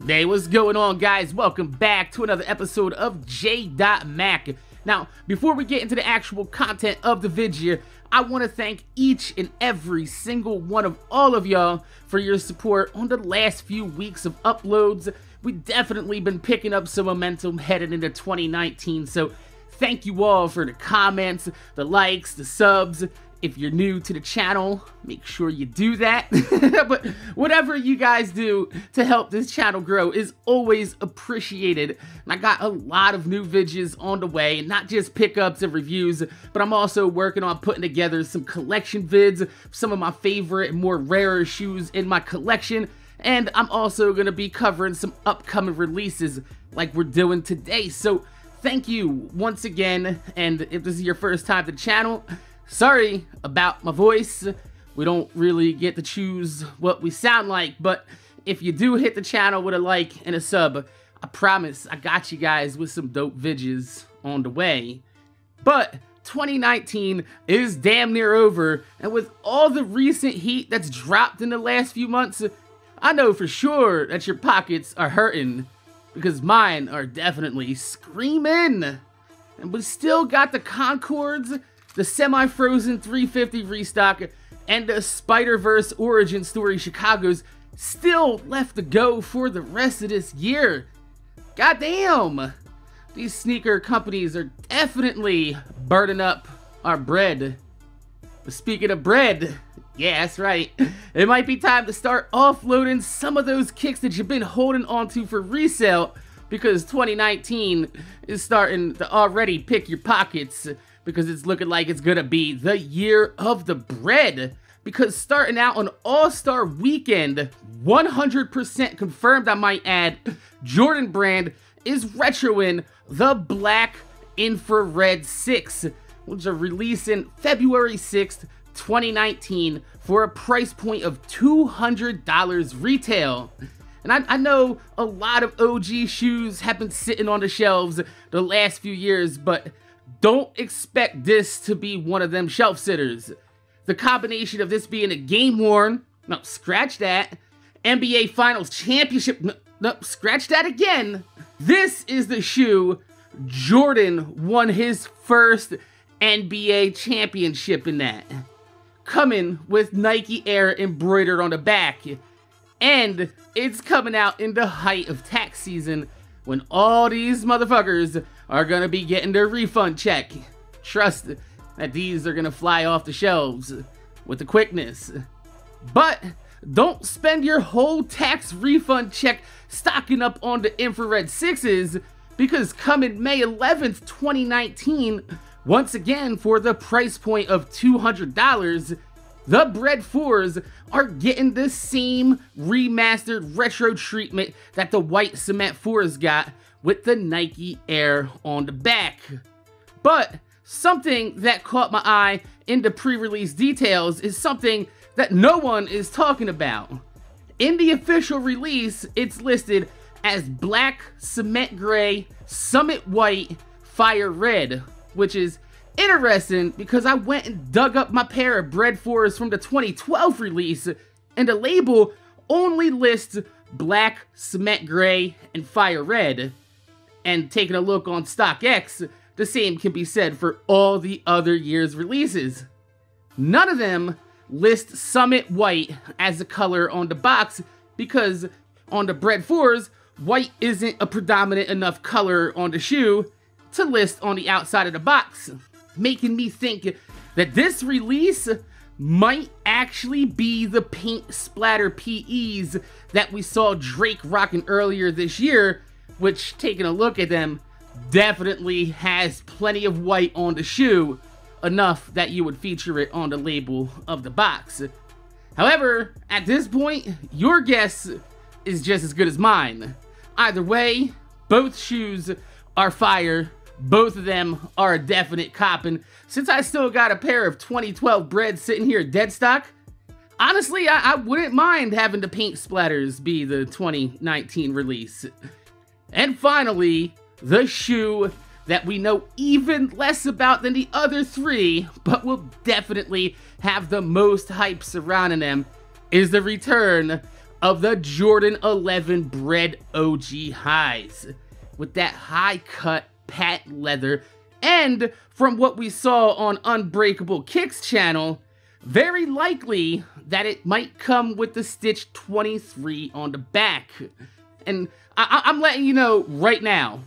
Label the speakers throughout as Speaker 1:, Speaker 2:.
Speaker 1: Hey, what's going on, guys? Welcome back to another episode of JAYdotMAK. Now, before we get into the actual content of the video, I want to thank each and every single one of all of y'all for your support on the last few weeks of uploads. We've definitely been picking up some momentum headed into 2019, so thank you all for the comments, the likes, the subs. If you're new to the channel, make sure you do that. But whatever you guys do to help this channel grow is always appreciated. And I got a lot of new videos on the way, and not just pickups and reviews, but I'm also working on putting together some collection vids, some of my favorite and more rarer shoes in my collection. And I'm also going to be covering some upcoming releases like we're doing today. So thank you once again, and if this is your first time to the channel, sorry about my voice. We don't really get to choose what we sound like, but if you do hit the channel with a like and a sub, I promise I got you guys with some dope videos on the way. But 2019 is damn near over, and with all the recent heat that's dropped in the last few months, I know for sure that your pockets are hurting, because mine are definitely screaming. And we still got the Concords, the semi-frozen 350 restock, and the Spider-Verse origin story Chicago's still left to go for the rest of this year. Goddamn! These sneaker companies are definitely burning up our bread. But speaking of bread, yeah, that's right, it might be time to start offloading some of those kicks that you've been holding onto for resale, because 2019 is starting to already pick your pockets, because it's looking like it's gonna be the year of the bread. Because starting out on All-Star Weekend, 100% confirmed, I might add, Jordan Brand is retroing the Black Infrared 6, which are releasing February 6th, 2019 for a price point of $200 retail. And I know a lot of OG shoes have been sitting on the shelves the last few years, but don't expect this to be one of them shelf sitters. The combination of this being a game-worn, no, scratch that, NBA Finals Championship, no, scratch that again. This is the shoe Jordan won his first NBA championship in that. Coming with Nike Air embroidered on the back. And it's coming out in the height of tax season, when all these motherfuckers are gonna be getting their refund check. Trust that these are gonna fly off the shelves with the quickness. But don't spend your whole tax refund check stocking up on the Infrared 6s, because coming May 11th, 2019, once again for the price point of $200, the Bred 4s are getting the same remastered retro treatment that the white cement 4s got, with the Nike Air on the back. But something that caught my eye in the pre-release details is something that no one is talking about. In the official release, it's listed as Black Cement Gray, Summit White, Fire Red, which is interesting because I went and dug up my pair of Bred 4s from the 2012 release, and the label only lists Black, Cement Gray, and Fire Red. And taking a look on StockX, the same can be said for all the other year's releases. None of them list Summit White as a color on the box, because on the Bred 4s, white isn't a predominant enough color on the shoe to list on the outside of the box, making me think that this release might actually be the paint splatter PEs that we saw Drake rocking earlier this year, which, taking a look at them, definitely has plenty of white on the shoe, enough that you would feature it on the label of the box. However, at this point, your guess is just as good as mine. Either way, both shoes are fire. Both of them are a definite coppin'. Since I still got a pair of 2012 Bred sitting here dead stock, honestly, I wouldn't mind having the paint splatters be the 2019 release. And finally, the shoe that we know even less about than the other three, but will definitely have the most hype surrounding them, is the return of the Jordan 11 Bred OG highs with that high cut patent leather, and from what we saw on Unbreakable Kicks channel, very likely that it might come with the stitch 23 on the back. And I'm letting you know right now,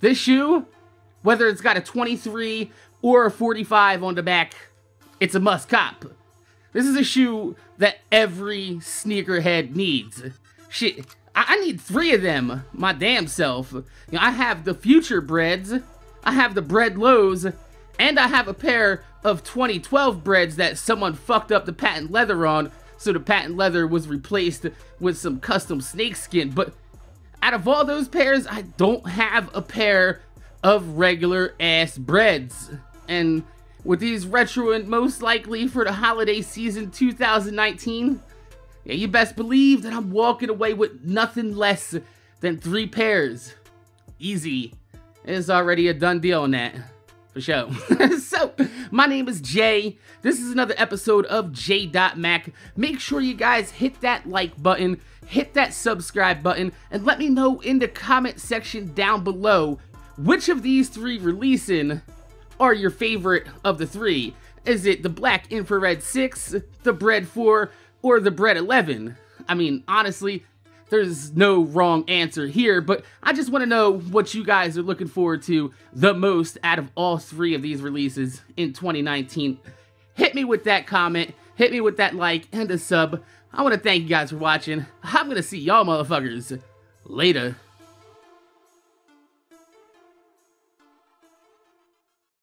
Speaker 1: this shoe, whether it's got a 23 or a 45 on the back, it's a must cop. This is a shoe that every sneakerhead needs. Shit, I need 3 of them, my damn self. You know, I have the Future Breds, I have the Bred Lows, and I have a pair of 2012 Breds that someone fucked up the patent leather on, so the patent leather was replaced with some custom snakeskin. But out of all those pairs, I don't have a pair of regular ass Breds. And with these retro and most likely for the holiday season 2019, yeah, you best believe that I'm walking away with nothing less than 3 pairs. Easy. It's already a done deal on that. For sure. So, my name is Jay. This is another episode of JAYdotMAK. Make sure you guys hit that like button, hit that subscribe button, and let me know in the comment section down below which of these 3 releasing are your favorite of the 3. Is it the Black Infrared 6, the Bred 4, or the Bred 11? I mean, honestly, there's no wrong answer here, but I just want to know what you guys are looking forward to the most out of all 3 of these releases in 2019. Hit me with that comment, hit me with that like, and a sub. I want to thank you guys for watching. I'm going to see y'all motherfuckers later.